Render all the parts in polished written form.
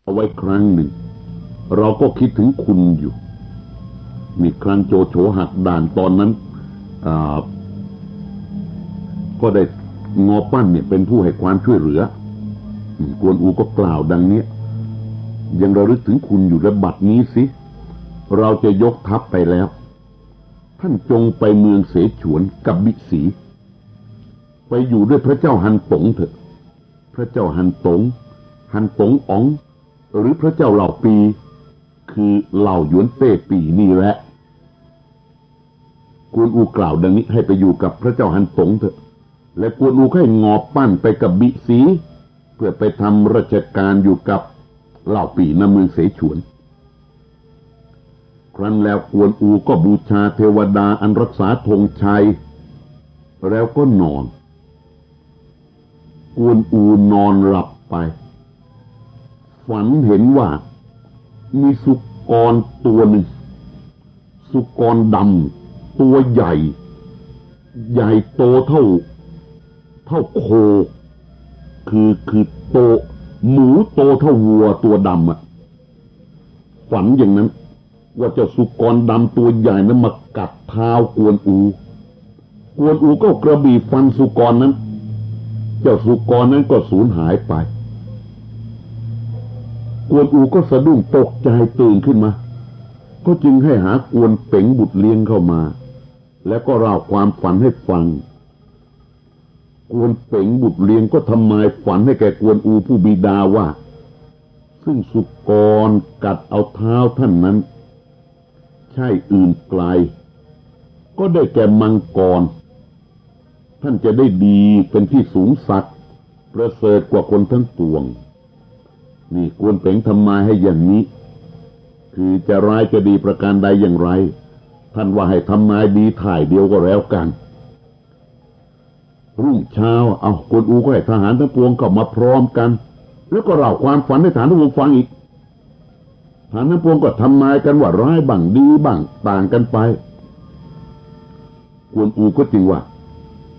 เอาไว้ครั้งหนึ่งเราก็คิดถึงคุณอยู่มีครั้งโจโฉหักด่านตอนนั้นก็ได้งอปั้นเนี่ยเป็นผู้ให้ความช่วยเหลือกวนอูก็กล่าวดังนี้ยังระลึกถึงคุณอยู่และบัดนี้สิเราจะยกทัพไปแล้วท่านจงไปเมืองเสฉวนกับบิสีไปอยู่ด้วยพระเจ้าฮันตงเถอะพระเจ้าฮันตงอ๋องหรือพระเจ้าเหล่าปีคือเหล่าหยวนเต้ปีนี่แหละกวนอูกล่าวดังนี้ให้ไปอยู่กับพระเจ้าฮันตงเถอะและกวนอูให้งอปั้นไปกับบิสีเพื่อไปทำราชการอยู่กับเหล่าปีณเมืองเสฉวนครั้นแล้วกวนอูก็บูชาเทวดาอันรักษาธงชัยแล้วก็นอนกวนอูนอนหลับไปฝันเห็นว่ามีสุกรตัวหนึ่งสุกรดำตัวใหญ่โตเท่าโคคือโตหมูโตเท่าวัวตัวดำอ่ะฝันอย่างนั้นว่าเจ้าสุกรดำตัวใหญ่นั้นมากัดเท้ากวนอูก็กระบี่ฟันสุกรนั้นเจ้าสุกรนั้นก็สูญหายไปกวนอูก็สะดุ้งตกใจตื่นขึ้นมาก็จึงให้หากวนเป๋งบุตรเลี้ยงเข้ามาแล้วก็เล่าความฝันให้ฟังกวนเป๋งบุตรเลี้ยงก็ทำนายฝันให้แก่กวนอูผู้บิดาว่าซึ่งสุกรกัดเอาเท้าท่านนั้นใช่อื่นไกลก็ได้แก่มังกรท่านจะได้ดีเป็นที่สูงสักประเสริฐกว่าคนทั้งปวงนี่กวนเป๋งทำนายให้อย่างนี้คือจะร้ายจะดีประการใดอย่างไรท่านว่าให้ทำนายดีถ่ายเดียวก็แล้วกันรุ่งเช้ากวนอูก็ให้ทหารทั้งปวงเข้ามาพร้อมกันแล้วก็เล่าความฝันให้ทหารทั้งปวงฟังอีกทหารทั้งปวงก็ทำนายกันว่าร้ายบ้างดีบ้างต่างกันไปกวนอูก็จริงว่า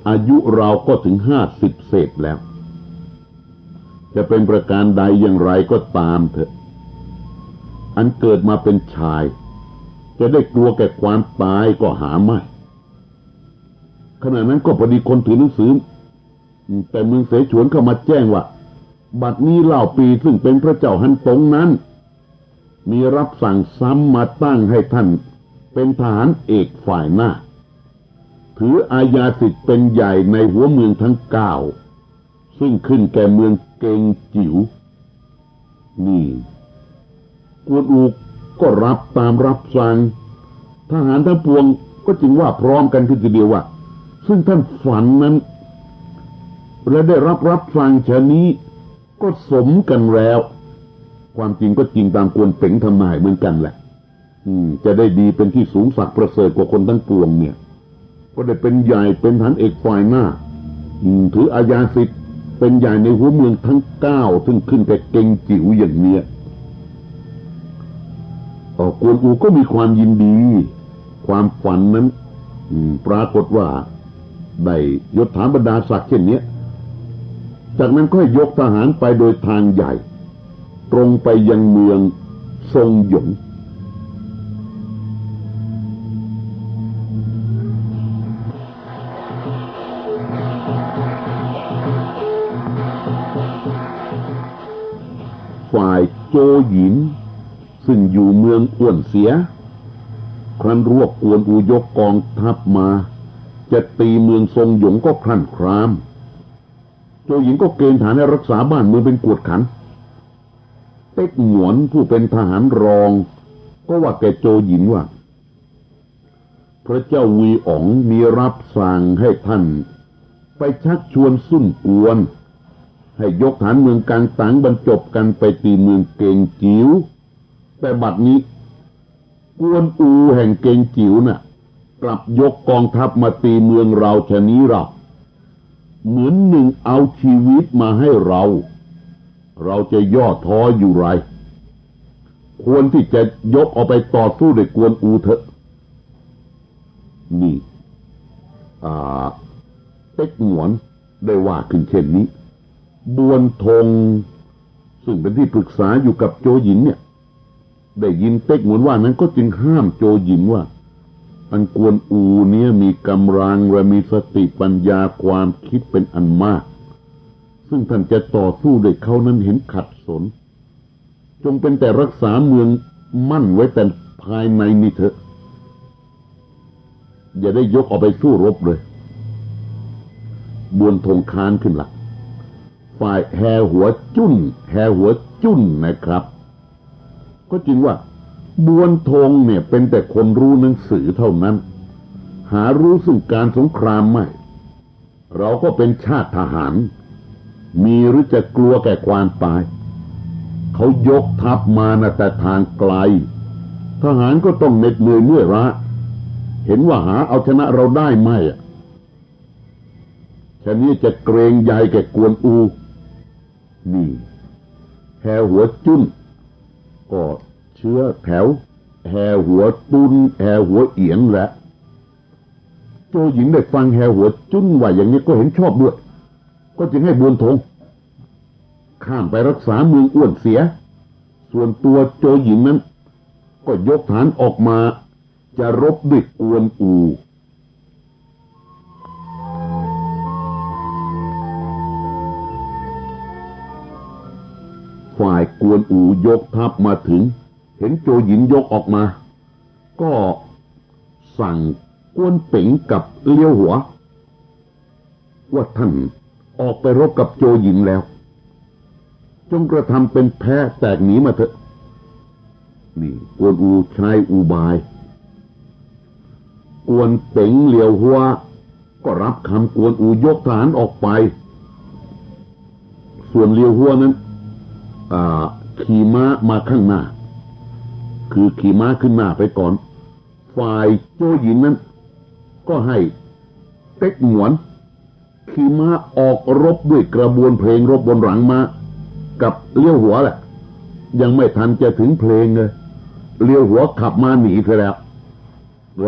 อายุเราก็ถึง50 เศษแล้วจะเป็นประการใดอย่างไรก็ตามเถอะอันเกิดมาเป็นชายจะได้กลัวแก่ความตายก็หาไม่ขณะนั้นก็พอดีคนถือหนังสือแต่เมืองเสฉวนเข้ามาแจ้งว่าบัดนี้เหล่าปีซึ่งเป็นพระเจ้าฮันตงนั้นมีรับสั่งซ้ำมาตั้งให้ท่านเป็นทหารเอกฝ่ายหน้าถืออาญาสิทธิ์เป็นใหญ่ในหัวเมืองทั้ง9ซึ่งขึ้นแก่เมืองเกงจิ๋วนี่กวนอูก็รับตามรับสั่งทหารทั้งปวงก็จึงว่าพร้อมกันขึ้นทีเดียวว่าซึ่งท่านฝันนั้นและได้รับฟังเช่นนี้ก็สมกันแล้วความจริงก็จริงตามกวนเป๋งทำนายเหมือนกันแหละจะได้ดีเป็นที่สูงสักประเสริฐกว่าคนทั้งปวงเนี่ยก็ได้เป็นใหญ่เป็นฐานเอกฝ่ายหน้าถืออาญาสิทธิ์เป็นใหญ่ในหัวเมืองทั้ง9ซึ่งขึ้นแต่เก่งจิ๋วอย่างเนี้ยกวนอูก็มีความยินดีความฝันนั้นปรากฏว่าได้ยศถาบรรดาศักดิ์เช่นนี้จากนั้นก็ยกทหารไปโดยทางใหญ่ตรงไปยังเมืองซงหยงฝ่ายโจหยินซึ่งอยู่เมืองอ้วนเสียครั้นรวบกวนอูยกกองทัพมาจะตีเมืองซงหยงก็ครั่นครามโจหยินก็เกณฑ์ทหารให้รักษาบ้านเมืองเป็นกวดขันเต็กหงวนผู้เป็นทหารรองก็ว่าแกโจหยินว่าพระเจ้าวีอ๋องมีรับสั่งให้ท่านไปชักชวนซุ่นกวนให้ยกฐานเมืองกลางตังบรรจบกันไปตีเมืองเกงจิ๋วแต่บัดนี้กวนอูแห่งเกงจิ๋วน่ะกลับยกกองทัพมาตีเมืองเราชะนี้เราเหมือนหนึ่งเอาชีวิตมาให้เราจะย่อท้ออยู่ไรควรที่จะยกออกไปต่อสู้ด้วยกวนอูเถอะนี่เต็กหงวนได้ว่าขึ้นเช่นนี้บวนธง ซึ่งเป็นที่ปรึกษาอยู่กับโจหยินเนี่ยได้ยินเต็กหวนว่านั้นก็จึงห้ามโจหยินว่าอันกวนอูเนี่ยมีกำลังและมีสติปัญญาความคิดเป็นอันมากซึ่งท่านจะต่อสู้ด้วยเขานั้นเห็นขัดสนจงเป็นแต่รักษาเมืองมั่นไว้แต่ภายในนี่เถอะอย่าได้ยกออกไปสู้รบเลยบวนธงค้านขึ้นหลักฝ่ายแห่หัวจุ้นนะครับก็จริงว่าบวนธงเนี่ยเป็นแต่คนรู้หนังสือเท่านั้นหารู้ซึ่งการสงครามไม่เราก็เป็นชาติทหารมีหรือจะกลัวแก่ความตายเขายกทัพมานะแต่ทางไกลทหารก็ต้องเหน็ดเหนื่อยเมื่อยล้าเห็นว่าหาเอาชนะเราได้ไหมฉะนี้จะเกรงใหญ่แก่กวนอูนี่แห่หัวจุ้นก็เชื้อแถวแห่หัวตุนแห่หัวเอียนแหละโจหญิงได้ฟังแห่หัวจุ้นว่าอย่างนี้ก็เห็นชอบด้วยก็จึงให้บวนธงข้ามไปรักษาเมืองอ้วนเสียส่วนตัวโจหญิงนั้นก็ยกฐานออกมาจะรบด้วยกวนอูฝ่ายกวนอูยกทัพมาถึงเห็นโจหญินยกออกมาก็สั่งกวนเป๋งกับเลี้ยวหัวว่าท่านออกไปรบกับโจหญินแล้วจงกระทำเป็นแพ้แตกหนีมาเถอะนี่กวนอูใช้อุบายกวนเป๋งเลี้ยวหัวก็รับคำกวนอูยกฐานออกไปส่วนเลี้ยวหัวนั้นขี่ม้ามาข้างหน้าคือขี่ม้าขึ้นหน้าไปก่อนฝ่ายโจหญินนั้นก็ให้เต็กหงวนขี่ม้าออกรบด้วยกระบวนเพลงรบบนหลังม้ากับเลี้ยวหัวแหละยังไม่ทันจะถึงเพลงเลยเลี้ยวหัวขับมาหนีไปแล้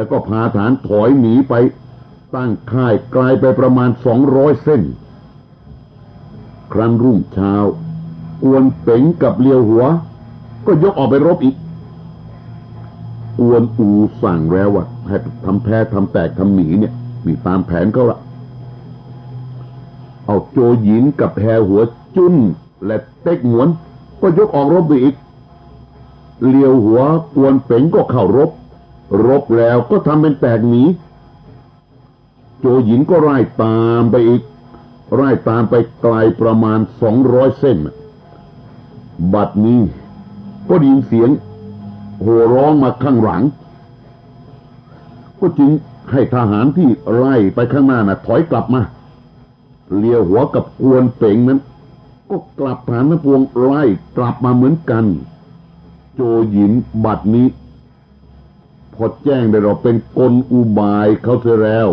วก็พาฐานถอยหนีไปตั้งค่ายไกลไปประมาณ200 เส้นครั้นรุ่งเช้ากวนเป๋งกับเลียวหัวก็ยกออกไปรบอีกกวนอูสั่งแล้วว่าให้ทำแพ้ทำแตกทำหนีเนี่ยมีตามแผนเขาละเอาโจหญินกับแห่หัวจุ้นและเต็กหงวนก็ยกออกรบไปอีกเลียวหัวกวนเป๋งก็เข้ารบแล้วก็ทำเป็นแตกหนีโจหญินก็ไล่ตามไปอีกไล่ตามไปไกลประมาณ200 เส้นบัดนี้ก็ได้ยินเสียงโห่ร้องมาข้างหลังก็จึงให้ทหารที่ไล่ไปข้างหน้าน่ะถอยกลับมาเลียวหัวกับกวนเป๋งนั้นก็กลับฐานทั้งปวงไล่กลับมาเหมือนกันโจหญินบัดนี้พอแจ้งได้เราเป็นกลอุบายเขาเสียแล้ว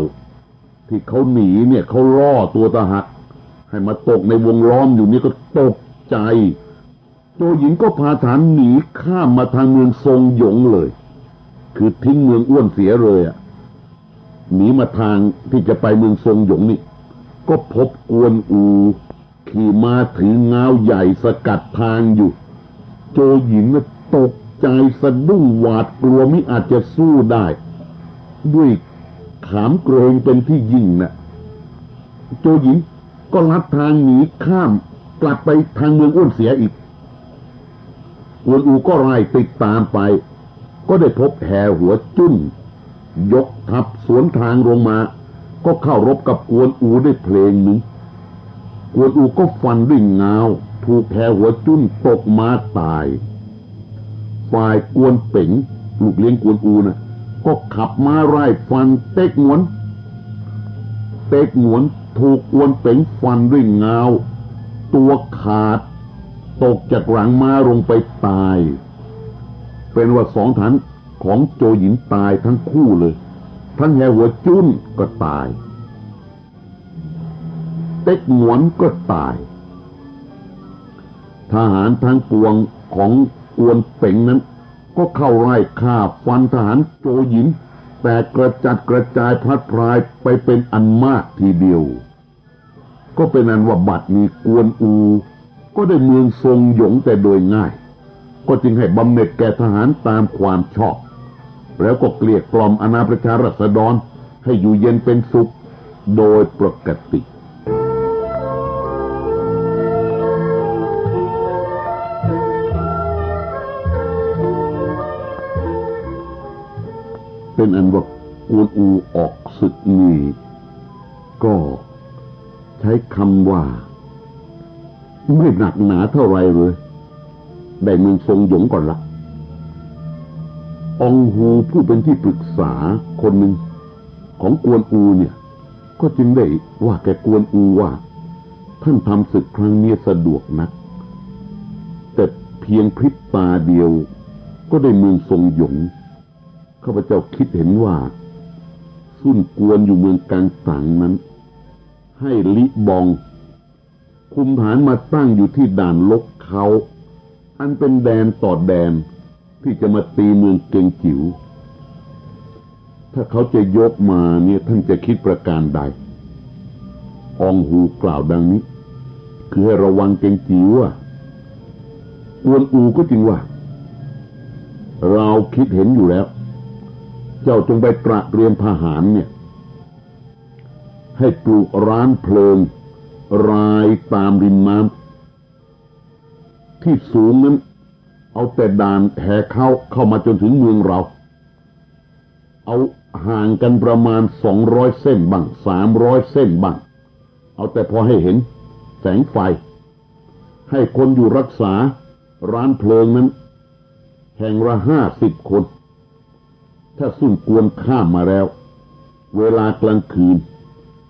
ที่เขาหนีเนี่ยเขาล่อตัวตาหักให้มาตกในวงล้อมอยู่นี่ก็ตกใจโจหญินก็พาฐานหนีข้ามมาทางเมืองทรงหยงเลยคือทิ้งเมืองอ้วนเสียเลยหนีมาทางที่จะไปเมืองทรงหยงนี่ก็พบกวนอูขี่ม้าถือง้าวใหญ่สกัดทางอยู่โจหญินก็ตกใจสะดุ้งหวาดกลัวมิอาจจะสู้ได้ด้วยขามเกรงเป็นที่ยิ่งนะโจหญินก็ลัดทางหนีข้ามกลับไปทางเมืองอ้วนเสียอีกกวนอูก็ไล่ติดตามไปก็ได้พบแห่หัวจุ้นยกทัพสวนทางลงมาก็เข้ารบกับกวนอูได้เพลงหนึ่งกวนอูก็ฟันด้วยงาวถูกแห่หัวจุ้นตกม้าตายฝ่ายกวนเป๋งลูกเลี้ยงกวนอูนะก็ขับม้าไล่ฟันเต็กหงวนถูกกวนเป๋งฟันด้วยงาวตัวขาดตกจากหลังม้าลงไปตายเป็นว่าสองฐานของโจหญินตายทั้งคู่เลยทั้งแห่หัวจุ้นก็ตายเต็กหงวนก็ตายทหารทั้งปวงของกวนเป๋งนั้นก็เข้าไล่ฆ่าฟันทหารโจหญินแต่กระจัดกระจายพลัดพรายไปเป็นอันมากทีเดียวก็เป็นอันว่าบัดนี้กวนอู ก็ได้เมืองทรงหยงแต่โดยง่ายก็จึงให้บำเหน็จแก่ทหารตามความชอบแล้วก็เกลี้ยกล่อมอาณาประชาราษฎรให้อยู่เย็นเป็นสุขโดยปกติเป็นอันว่ากวนอูออกศึกนี้ก็ใช้คำว่าไม่หนักหนาเท่าไรเลยได้เมืองทรงหยงก่อนละองฮูผู้เป็นที่ปรึกษาคนหนึ่งของกวนอูเนี่ยก็จึงได้ว่าแกกวนอูว่าท่านทำศึกครั้งนี้สะดวกนักแต่เพียงพริบตาเดียวก็ได้เมืองทรงหยงข้าพเจ้าคิดเห็นว่าซุ่นกวนอยู่เมืองกลางต่างนั้นให้ลิบองคุมฐานมาตั้งอยู่ที่ด่านลกเขาอันเป็นแดนต่อแดนที่จะมาตีเมืองเกงจิ๋วถ้าเขาจะยกมาเนี่ยท่านจะคิดประการใดอองฮูกล่าวดังนี้คือให้ระวังเกงจิ๋วกวนอูก็จริงว่าเราคิดเห็นอยู่แล้วเจ้าจงไปตระเตรียมทหารเนี่ยให้ปลูกร้านเพลิงรายตามริมน้ำที่สูงนั้นเอาแต่ด่านแห่เข้ามาจนถึงเมืองเราเอาห่างกันประมาณ200เส้นบ้าง300เส้นบ้างเอาแต่พอให้เห็นแสงไฟให้คนอยู่รักษาร้านเพลิงนั้นแห่งละ50 คนถ้าซุ่มกวนข้ามมาแล้วเวลากลางคืน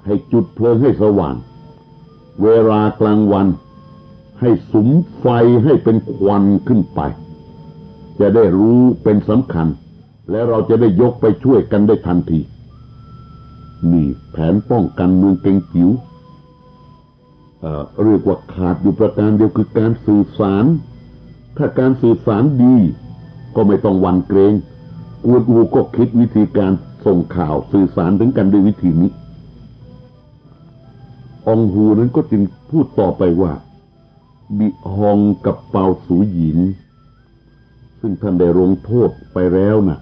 ให้จุดเพลิงให้สว่างเวลากลางวันให้สุมไฟให้เป็นควันขึ้นไปจะได้รู้เป็นสำคัญและเราจะได้ยกไปช่วยกันได้ทันทีนี่แผนป้องกันเมืองเกงจิ๋วเรียกว่าขาดอยู่ประการเดียวคือการสื่อสารถ้าการสื่อสารดีก็ไม่ต้องหวั่นเกรงกวนอูก็คิดวิธีการส่งข่าวสื่อสารถึงกันด้วยวิธีนี้องฮูนั้นก็จึงพูดต่อไปว่าบิฮองกับเปาสูหยินซึ่งท่านได้ลงโทษไปแล้วน่ะ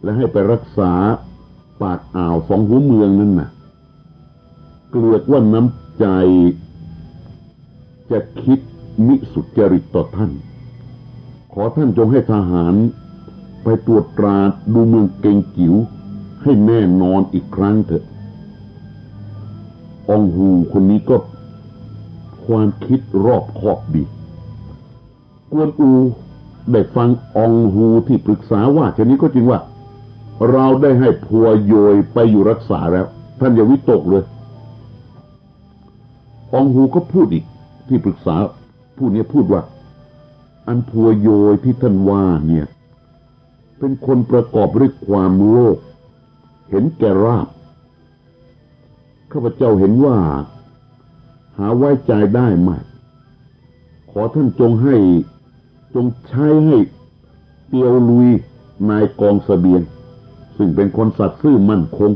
และให้ไปรักษาปากอ่าว2 หัวเมืองนั้นน่ะเกลียดว่าน้ำใจจะคิดมิสุจริตต่อท่านขอท่านจงให้ทหารไปตรวจตราดูเมืองเกงจิ๋วให้แน่นอนอีกครั้งเถอะองฮูคนนี้ก็ความคิดรอบคอบดีกวนอูได้ฟังองฮูที่ปรึกษาว่าเช่นนี้ก็จริงว่าเราได้ให้พัวโยยไปอยู่รักษาแล้วท่านอย่าวิตกเลยองฮูก็พูดอีกที่ปรึกษาผู้นี้พูดว่าอันพัวโยยที่ท่านว่าเนี่ยเป็นคนประกอบด้วยความโลภเห็นแก่ราบข้าพเจ้าเห็นว่าหาไว้ใจได้ไหมขอท่านจงใช้ให้เตียวลุยนายกองเสบียงซึ่งเป็นคนสัตย์ซื่อมั่นคง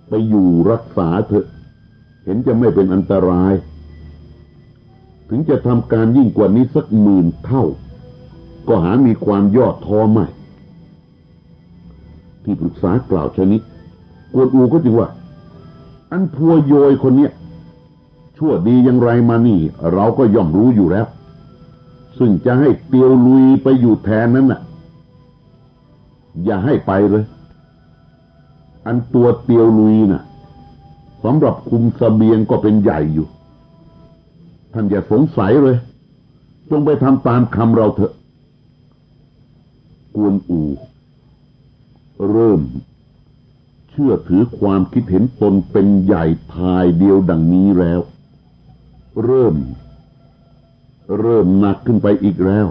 ไปอยู่รักษาเถอะเห็นจะไม่เป็นอันตรายถึงจะทำการยิ่งกว่านี้สัก10,000 เท่าก็หามีความย่อท้อไม่ที่ปรึกษากล่าวชนิดกวนอูก็จึงว่าอันพัวโยยคนเนี้ยชั่วดีอย่างไรมานี่เราก็ย่อมรู้อยู่แล้วซึ่งจะให้เตียวลุยไปอยู่แทนนั้นน่ะอย่าให้ไปเลยอันตัวเตียวลุยน่ะสำหรับคุมเสบียงก็เป็นใหญ่อยู่ท่านอย่าสงสัยเลยจงไปทำตามคำเราเถอะกวนอูเริ่มเชื่อถือความคิดเห็นตนเป็นใหญ่ทายเดียวดังนี้แล้วเริ่มหนักขึ้นไปอีกแล้ว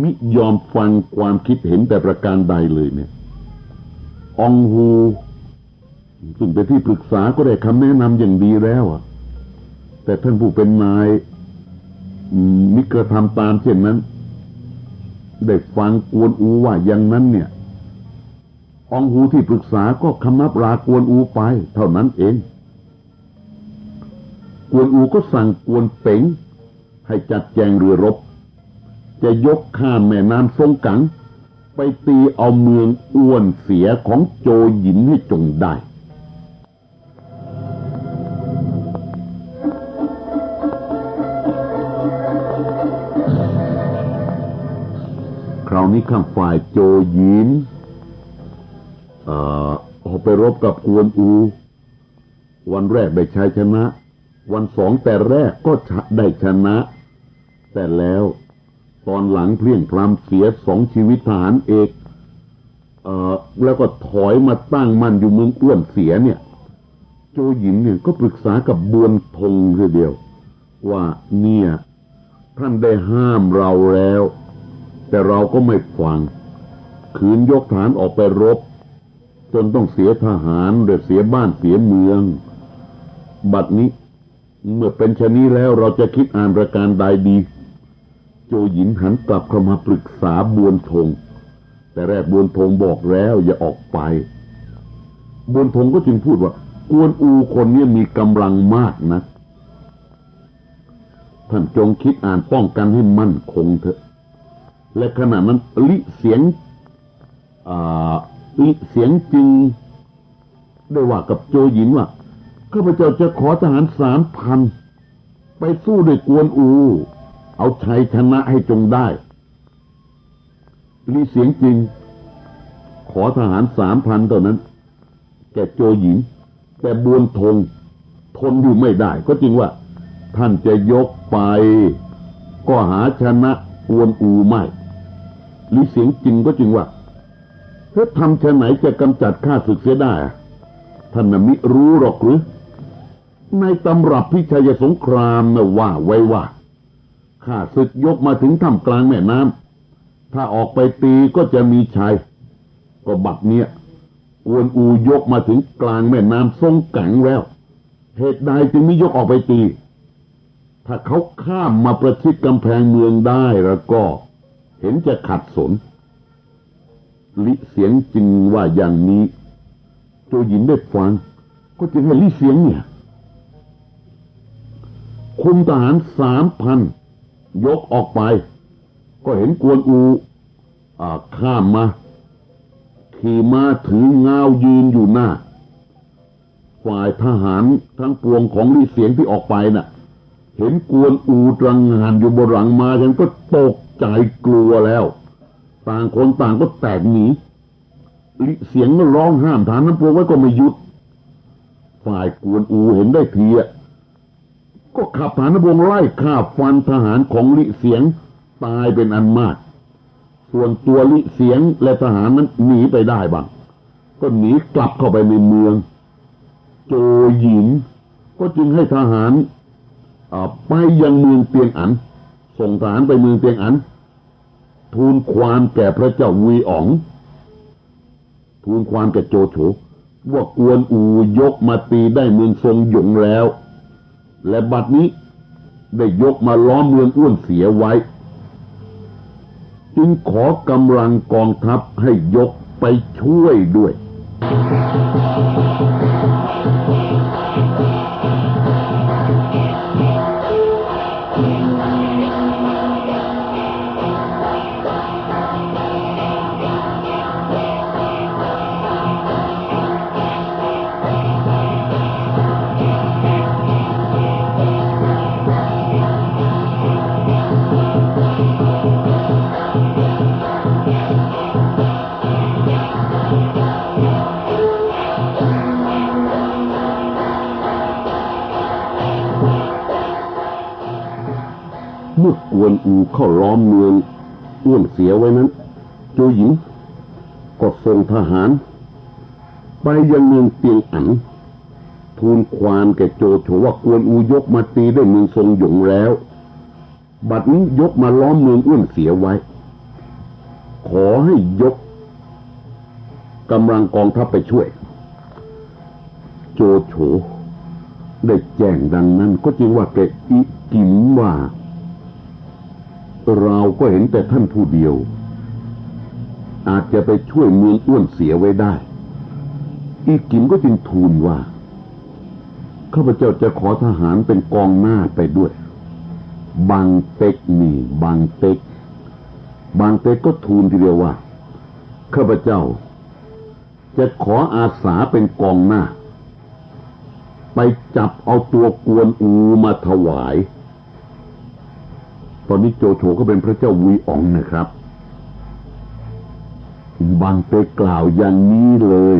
มิยอมฟังความคิดเห็นแต่ประการใดเลยเนี่ยองฮูซึ่งเป็นที่ปรึกษาก็ได้คำแนะนำอย่างดีแล้วแต่ท่านผู้เป็นนายมิกระทำตามเช่นนั้นได้ฟังกวนอูว่าอย่างนั้นเนี่ยองฮูที่ปรึกษาก็คำนับลากวนอูไปเท่านั้นเองกวนอูก็สั่งกวนเป๋ง ให้จัดแจงเรือรบจะยกข้ามแม่น้ำซงกังไปตีเอาเมืองอ้วนเสียของโจหยินให้จงได้คราวนี้ข้างฝ่ายโจหยินออกไปรบกับกวนอูวันแรกได้ชัยชนะวันสองแต่แรกก็ได้ชนะแต่แล้วตอนหลังเพลี่ยงพล้ำเสีย2 ชีวิตทหารเอกแล้วก็ถอยมาตั้งมั่นอยู่เมืองอ้วนเสียเนี่ยโจหยินเนี่ยก็ปรึกษากับบวนทงทีเดียวว่าเนี่ยท่านได้ห้ามเราแล้วแต่เราก็ไม่ฟังขืนยกฐานออกไปรบจนต้องเสียทหารหรือเสียบ้านเสียเมืองบัดนี้เมื่อเป็นชะนี้แล้วเราจะคิดอ่านประการใดดีโจหยินหันกลับเข้ามาปรึกษาบวนทงแต่แรกบวนทงบอกแล้วอย่าออกไปบวนทงก็จึงพูดว่ากวนอูคนนี้มีกำลังมากนะท่านจงคิดอ่านป้องกันให้มั่นคงเถอะและขณะนั้นลิเสียงจึงได้ว่ากับโจหยินว่าข้าพเจ้าจะขอทหาร3,000ไปสู้ด้วยกวนอูเอาชัยชนะให้จงได้ลิเสียงจริงขอทหาร3,000เท่านั้นแก่โจหยินแต่บวนทงทนอยู่ไม่ได้ก็จริงว่าท่านจะยกไปก็หาชนะกวนอูไม่ลิเสียงจริงก็จริงว่าถ้าทำชะไหนจะกำจัดข้าศึกเสียได้ท่านน่ะมิรู้หรอกหรือในตำรับพิชัยสงครามน่ะว่าไว้ว่าข้าศึกยกมาถึงท่ามกลางแม่น้ำถ้าออกไปตีก็จะมีชัยก็บัดเนี้ยกวนอูยกมาถึงกลางแม่น้ำซงกังแล้วเหตุใดจึงไม่ยกออกไปตีถ้าเขาข้ามมาประชิดกำแพงเมืองได้แล้วก็เห็นจะขัดสนลิเสียงจึงว่าอย่างนี้โจหยินได้ฟังก็จึงให้ลิเสียงเนี่ยคุมทหาร 3,000 ยกออกไปก็เห็นกวนอูข้ามมาขี่ม้าถือเงายืนอยู่หน้าฝ่ายทหารทั้งปวงของลิเสียงที่ออกไปน่ะเห็นกวนอูตรังงานอยู่บนหลังม้าฉันก็ตกใจกลัวแล้วต่างคนต่างก็แตกหนีลิเสียงก็ร้องห้ามทหารทั้งปวงไว้ก็ไม่หยุดฝ่ายกวนอูเห็นได้ทีก็ขับทหารทั้งปวงไล่ฆ่าฟันทหารของลิเสียงตายเป็นอันมากส่วนตัวลิเสียงและทหารนั้นหนีไปได้บ้างก็หนีกลับเข้าไปในเมืองโจหยินก็จึงให้ทหารไปยังเมืองเตียงอันส่งทหารไปเมืองเตียงอันทูลความแก่พระเจ้าวีอ๋องทูลความแก่โจโฉว่ากวนอูยกมาตีได้เมืองทรงหยงแล้วและบัดนี้ได้ยกมาล้อมเมืองอ้วนเสียไว้จึงขอกำลังกองทัพให้ยกไปช่วยด้วยเมื่อกวนอูเข้าล้อมเมืองอ้วนเสียไว้นั้นโจหยินก็ส่งทหารไปยังเมืองเตียงอันทูลความแก่โจโฉว่ากวนอูยกมาตีได้เมืองทรงหยงแล้วบัดนี้ยกมาล้อมเมืองอ้วนเสียไว้ขอให้ยกกำลังกองทัพไปช่วยโจโฉได้แจ้งดังนั้นก็จึงว่าแกอิกิมว่าเราก็เห็นแต่ท่านผู้เดียวอาจจะไปช่วยเมืองอ้วนเสียไว้ได้อีกิมก็จึงทูลว่าข้าพเจ้าจะขอทหารเป็นกองหน้าไปด้วย บางเต็กนี่บางเต็กก็ทูลทีเดียวว่าข้าพเจ้าจะขออาสาเป็นกองหน้าไปจับเอาตัวกวนอูมาถวายตอนนี้โจโฉก็เป็นพระเจ้าวีอ๋องนะครับบางเต็กกล่าวอย่างนี้เลย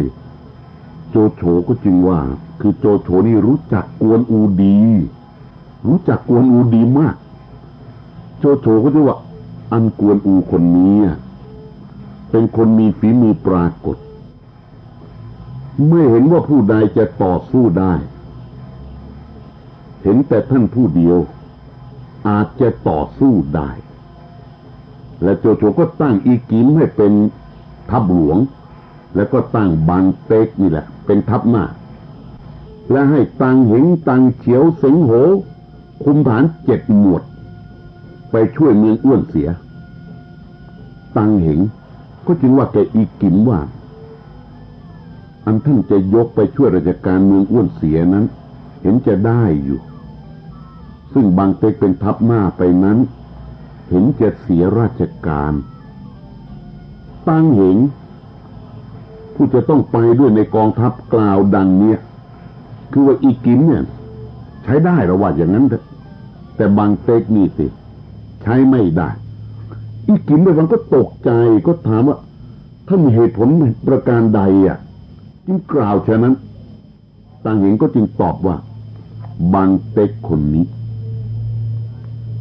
โจโฉก็จึงว่าคือโจโฉนี่รู้จักกวนอูดีมากโจโฉก็จะว่าอันกวนอูคนนี้เป็นคนมีฝีมือปรากฏไม่เห็นว่าผู้ใดจะต่อสู้ได้เห็นแต่ท่านผู้เดียวอาจจะต่อสู้ได้และโจโฉก็ตั้งอีกิมให้เป็นทัพหลวงแล้วก็ตั้งบางเต็กนี่แหละเป็นทัพหน้าและให้ตังเหงตังเฉียวเสิงโหคุมฐาน7 หมวดไปช่วยเมืองอ้วนเสียตังเหงก็จึงว่าแกอีกิมว่าอันท่านจะยกไปช่วยราชการเมืองอ้วนเสียนั้นเห็นจะได้อยู่ซึ่งบางเต็กเป็นทัพหน้าไปนั้นเห็นจะเสียราชการตังเหงผู้จะต้องไปด้วยในกองทัพกล่าวดังเนี้ยคือว่าอีกิมเนี่ยใช้ได้หรอว่าอย่างนั้นแต่บางเต็กนี่สิใช้ไม่ได้อีกิมไปฟังก็ตกใจก็ถามว่าท่านมีเหตุผลประการใดจึงกล่าวเช่นนั้นตังเหงก็จึงตอบว่าบางเต็กคนนี้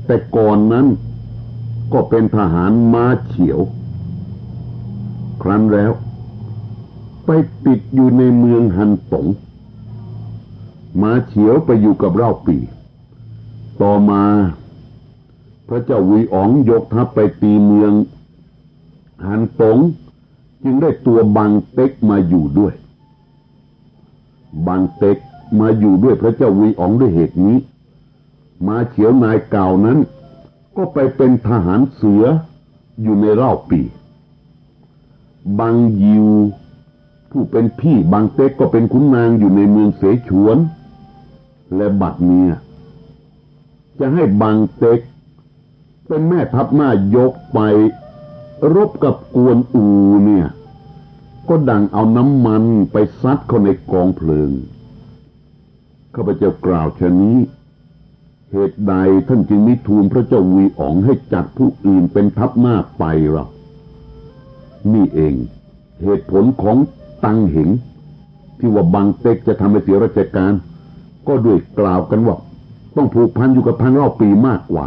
แต่ก่อนนั้นก็เป็นทหารม้าเฉียวครั้นแล้วไปติดอยู่ในเมืองฮันตงม้าเฉียวไปอยู่กับเล่าปี่ต่อมาพระเจ้าวีอ๋องยกทัพไปตีเมืองฮันตงจึงได้ตัวบางเต็กมาอยู่ด้วยบางเต็กมาอยู่ด้วยพระเจ้าวีอ๋องด้วยเหตุนี้ม้าเฉียวนายเก่านั้นก็ไปเป็นทหารเสืออยู่ในเล่าปี่บางยิวผู้เป็นพี่บางเต็กก็เป็นขุนนางอยู่ในเมืองเสฉวนและบัดนี้จะให้บางเต็กเป็นแม่ทัพหน้ายกไปรบกับกวนอูเนี่ยก็ดังเอาน้ำมันไปซัดเข้าในกองเพลิงข้าพเจ้ากล่าวเช่นนี้เหตุใดท่านจึงมิทูลพระเจ้าวีอ๋องให้จัดผู้อื่นเป็นทัพหน้าไปหรอนี่เองเหตุผลของตังเหงที่ว่าบางเต็กจะทำให้เสียราชการก็ด้วยกล่าวกันว่าต้องผูกพันอยู่กับพันเล่าปี่มากกว่า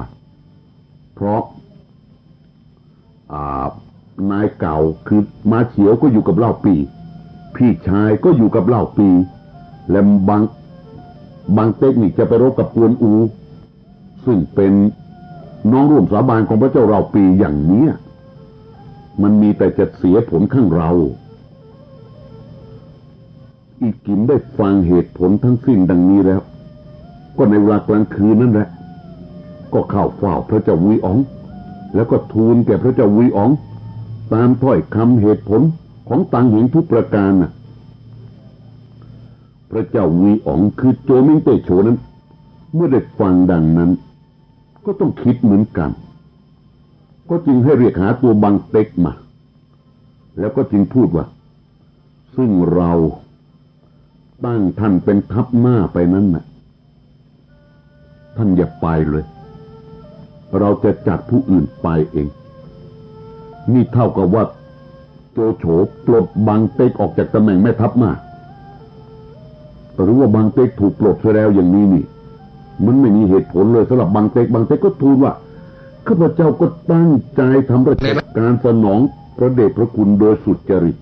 เพราะนายเก่าคือม้าเฉียวก็อยู่กับเล่าปี่พี่ชายก็อยู่กับเล่าปี่และบางเต็กนี่จะไปรบกับกวนอูซึ่งเป็นน้องร่วมสาบานของพระเจ้าเล่าปี่อย่างนี้มันมีแต่จะเสียผลข้างเราอีกิมได้ฟังเหตุผลทั้งสิ้นดังนี้แล้วก็ในเวลากลางคืนนั่นแหละก็เข้าเฝ้าพระเจ้าวีอ๋องแล้วก็ทูลแก่พระเจ้าวีอ๋องตามถ้อยคำเหตุผลของตังเหงทุกประการพระเจ้าวีอ๋องคือโจมิงเตโฉนั้นเมื่อได้ฟังดังนั้นก็ต้องคิดเหมือนกันก็จึงให้เรียกหาตัวบางเต็กมาแล้วก็จึงพูดว่าซึ่งเราตั้งท่านเป็นทัพหน้าไปนั้นท่านอย่าไปเลยเราจะจัดผู้อื่นไปเองนี่เท่ากับว่าโจโฉปลดบางเต็กออกจากตำแหน่งแม่ทัพหน้าหรือว่าบางเต็กถูกปลดไปแล้วอย่างนี้นี่มันไม่มีเหตุผลเลยสำหรับบางเต็กก็ทูลว่าข้าพเจ้าก็ตั้งใจทำราชการสนองพระเดชพระคุณโดยสุจริต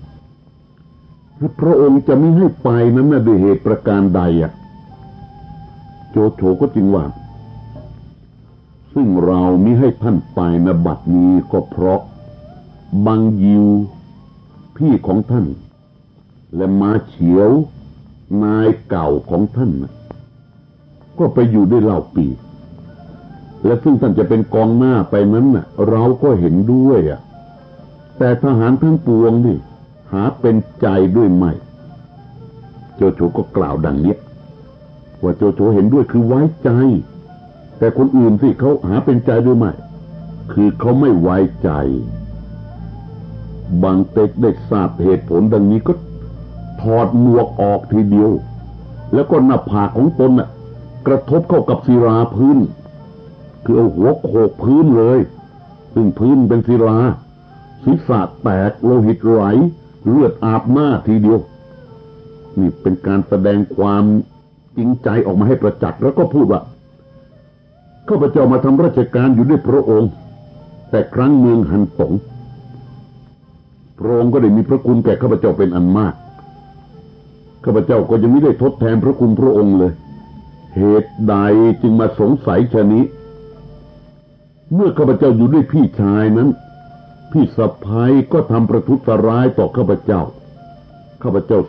พระองค์จะไม่ให้ไปนั้นด้วยเหตุประการใดโจโฉก็จึงว่าซึ่งเรามิให้ท่านไปณบัดนี้ก็เพราะบางยิวพี่ของท่านและม้าเฉียวนายเก่าของท่านก็ไปอยู่ด้วยเล่าปี่และซึ่งท่านจะเป็นกองหน้าไปนั้นเราก็เห็นด้วยแต่ทหารทั้งปวงนี่หาเป็นใจด้วยไม่โจโฉก็กล่าวดังนี้ว่าโจโฉเห็นด้วยคือไว้ใจ แต่คนอื่นสิเขาหาเป็นใจด้วยไหมคือเขาไม่ไว้ใจบางเต็กได้ทราบเหตุผลดังนี้ก็ถอดหมวกออกทีเดียวแล้วก็หน้าผากของตนน่ะกระทบเข้ากับศิลาพื้นคือเอาหัวโขกพื้นเลยซึ่งพื้นเป็นศิลาศีรษะแตกโลหิตไหลเลือดอาบหน้าทีเดียวนี่เป็นการแสดงความจริงใจออกมาให้ประจักษ์แล้วก็พูดว่าข้าพเจ้ามาทำราชการอยู่ด้วยพระองค์แต่ครั้งเมืองหันตงพระองค์ก็ได้มีพระคุณแก่ข้าพเจ้าเป็นอันมากข้าพเจ้าก็ยังไม่ได้ทดแทนพระคุณพระองค์เลยเหตุใดจึงมาสงสัยชะนี้เมื่อข้าพเจ้าอยู่ด้วยพี่ชายนั้นพี่สะใภ้ก็ทำประทุษร้ายต่อข้าพเจ้า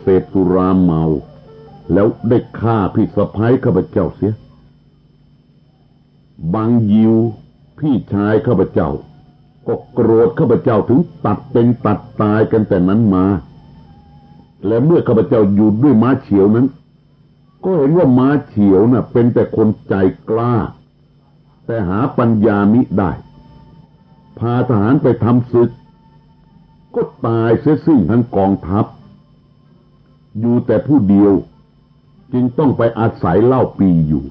เสพสุราเมาแล้วได้ฆ่าพี่สะใภ้ข้าพเจ้าเสียบางยิวพี่ชายข้าพเจ้าก็โกรธข้าพเจ้าถึงตัดเป็นตัดตายกันแต่นั้นมาและเมื่อข้าพเจ้าอยู่ด้วยม้าเฉียวนั้นก็เห็นว่าม้าเฉียวน่ะเป็นแต่คนใจกล้าแต่หาปัญญามิได้พาทหารไปทำศึกก็ตายเสียสิ้นทั้งกองทัพอยู่แต่ผู้เดียวจึงต้องไปอาศัยเล่าปีอยู่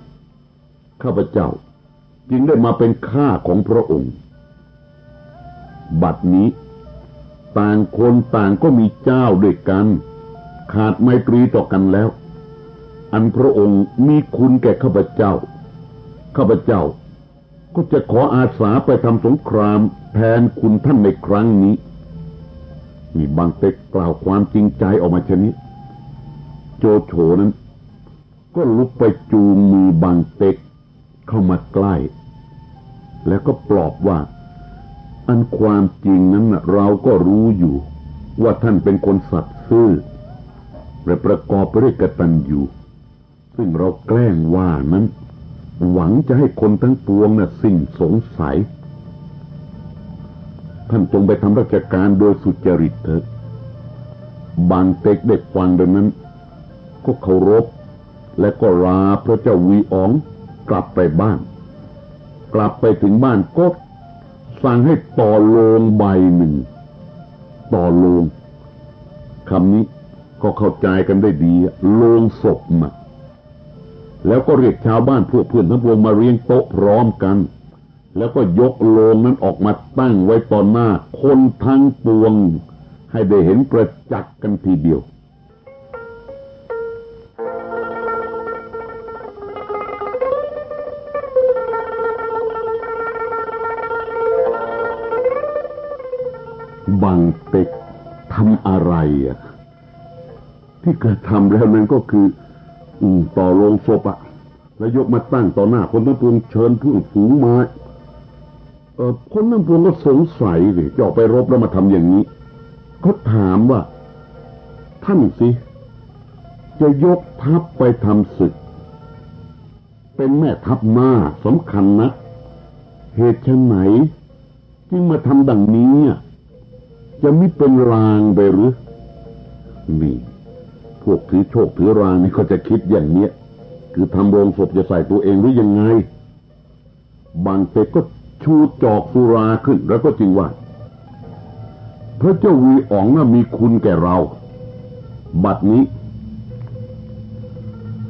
ข้าพเจ้าจึงได้มาเป็นข้าของพระองค์บัดนี้ต่างคนต่างก็มีเจ้าด้วยกันขาดไมตรีต่อกันแล้วอันพระองค์มีคุณแก่ข้าพเจ้าก็จะขออาสาไปทำสงครามแทนคุณท่านในครั้งนี้มีบางเต็กกล่าวความจริงใจออกมาชนิดโจโฉนั้นก็ลุกไปจูงมือบางเต็กเข้ามาใกล้แล้วก็ปลอบว่าอันความจริงนั้นเราก็รู้อยู่ว่าท่านเป็นคนสัตย์ซื่อและประกอบไปด้วยกตัญญูซึ่งเราแกล้งว่านั้นหวังจะให้คนทั้งปวงสิ้นสงสัยท่านจงไปทำราชการโดยสุจริตเถิดบางเต็กได้ฟังดังนั้นก็เคารพและก็ลาพระเจ้าวีอ๋องกลับไปบ้านกลับไปถึงบ้านก็สั่งให้ต่อโลงใบหนึ่งต่อโลงคำนี้ก็เข้าใจกันได้ดีโลงศพมาแล้วก็เรียกชาวบ้านพวกเพื่อนทั้งปวงมาเรียงโต๊ะพร้อมกันแล้วก็ยกโลงนั้นออกมาตั้งไว้ต่อหน้าคนทั้งปวงให้ได้เห็นประจักษ์กันทีเดียวบังเต็กทำอะไรที่กระทำแล้วนั้นก็คือต่อโลงศพแล้วยกมาตั้งต่อหน้าคนทั้งปวงเชิญเพื่อนฝูงมาคนทั้งปวงก็สงสัยสิจะออกไปรบแล้วมาทำอย่างนี้เขาถามว่าท่านสิจะยกทัพไปทำศึกเป็นแม่ทัพหน้าสำคัญนะเหตุไฉนจึงมาทำดังนี้จะไม่เป็นรางไปหรือนี่พวกถือโชคถือรางนี่เขาจะคิดอย่างเนี้ยคือทำโรงศพจะใส่ตัวเองหรือยังไงบางเต็กก็ชูจอกสุราขึ้นแล้วก็จริงว่าพระเจ้าวีอ๋องมีคุณแก่เราบัดนี้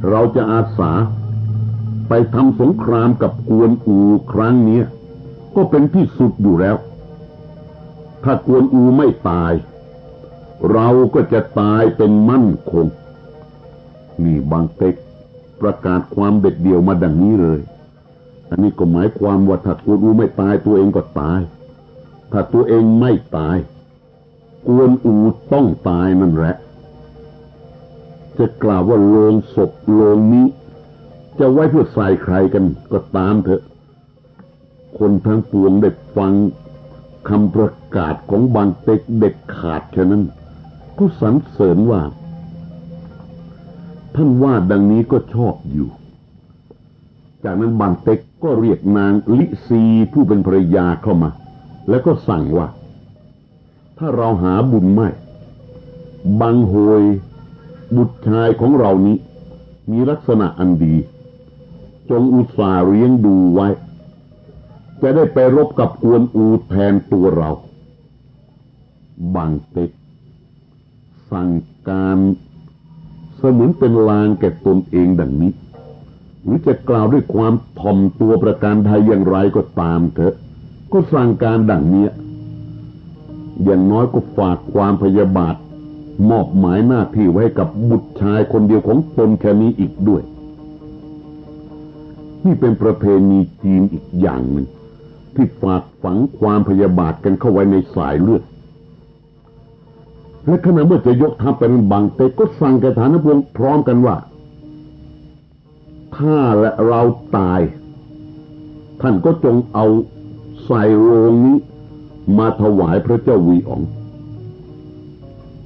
เราจะอาสาไปทำสงครามกับกวนอูครั้งนี้ก็เป็นที่สุดอยู่แล้วถ้ากวนอูไม่ตายเราก็จะตายเป็นมั่นคงนี่บางเต็กประกาศความเด็ดเดี่ยวมาดังนี้เลยอันนี้ก็หมายความว่าถ้ากวนอูไม่ตายตัวเองก็ตายถ้าตัวเองไม่ตายกวนอูต้องตายนั่นแหละจะกล่าวว่าโลงศพโลงนี้จะไว้เพื่อใส่ใครกันก็ตามเถอะคนทั้งปวงได้ฟังคำประกาศของบางเต็กเด็ดขาดฉะนั้นก็สรรเสริญว่าท่านว่าดังนี้ก็ชอบอยู่จากนั้นบางเต็กก็เรียกนางลิซีผู้เป็นภรรยาเข้ามาแล้วก็สั่งว่าถ้าเราหาบุญไม่บางโหยบุตรชายของเรานี้มีลักษณะอันดี จงอุตส่าห์เลี้ยงดูไว้จะได้ไปรบกับกวนอูแทนตัวเราบางเต็กสั่งการเสมือนเป็นลางแก่ตนเองดังนี้หรือจะกล่าวด้วยความถ่อมตัวประการใดอย่างไรก็ตามเถอะก็สั่งการดังนี้อย่างน้อยก็ฝากความพยาบาทมอบหมายหน้าที่ไว้กับบุตรชายคนเดียวของตนแค่นี้อีกด้วยนี่เป็นประเพณีจีนอีกอย่างหนึ่งที่ฝากฝังความพยาบาทกันเข้าไว้ในสายเลือดและขณะเมื่อจะยกทัพเป็นบางเตก็สั่งแก่ฐานพลพร้อมกันว่าถ้าและเราตายท่านก็จงเอาใส่โลงนี้มาถวายพระเจ้าวีอ๋อง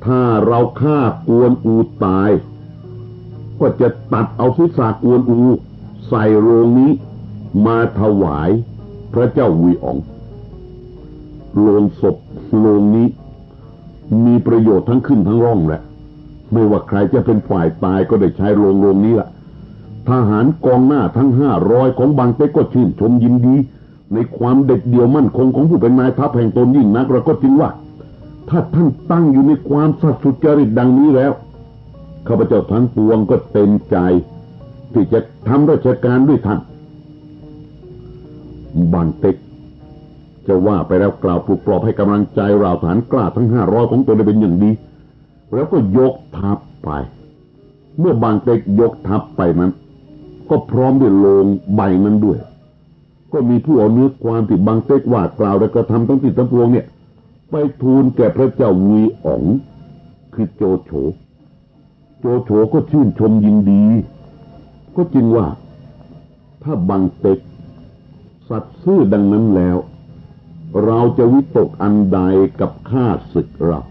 ถ้าเราฆ่ากวนอูตายก็จะตัดเอาศีรษะกวนอูใส่โลงนี้มาถวายพระเจ้าวีอ๋องโลงศพโลงนี้มีประโยชน์ทั้งขึ้นทั้งร่องแหละไม่ว่าใครจะเป็นฝ่ายตายก็ได้ใช้โลงนี้ละทหารกองหน้าทั้ง500ของบางเต็กก็ชื่นชมยินดีในความเด็ดเดี่ยวมั่นคงของผู้เป็นนายทัพแห่งตนยิ่งนักเราก็จึงว่าถ้าท่านตั้งอยู่ในความสัตย์สุจริตดังนี้แล้วข้าพเจ้าทั้งปวงก็เต็มใจที่จะทำราชการด้วยท่านบางเต็กจะว่าไปแล้วกล่าวปลุกปลอบให้กำลังใจเราฐานกล้าทั้ง500ของตนได้เป็นอย่างดีแล้วก็ยกทัพไปเมื่อบางเต็กยกทัพไปนั้นก็พร้อมด้วยโลงใบนั้นด้วยก็มีผู้เอาเนื้อความที่บางเต็กว่ากล่าวและกระทำทั้งสิ้นทั้งปวงเนี่ยไปทูลแก่พระเจ้าวีอ๋องคือโจโฉก็ชื่นชมยินดีก็จริงว่าถ้าบางเต็กสัตย์ซื่อดังนั้นแล้วเราจะวิตกอันใดกับข้าศึกเรา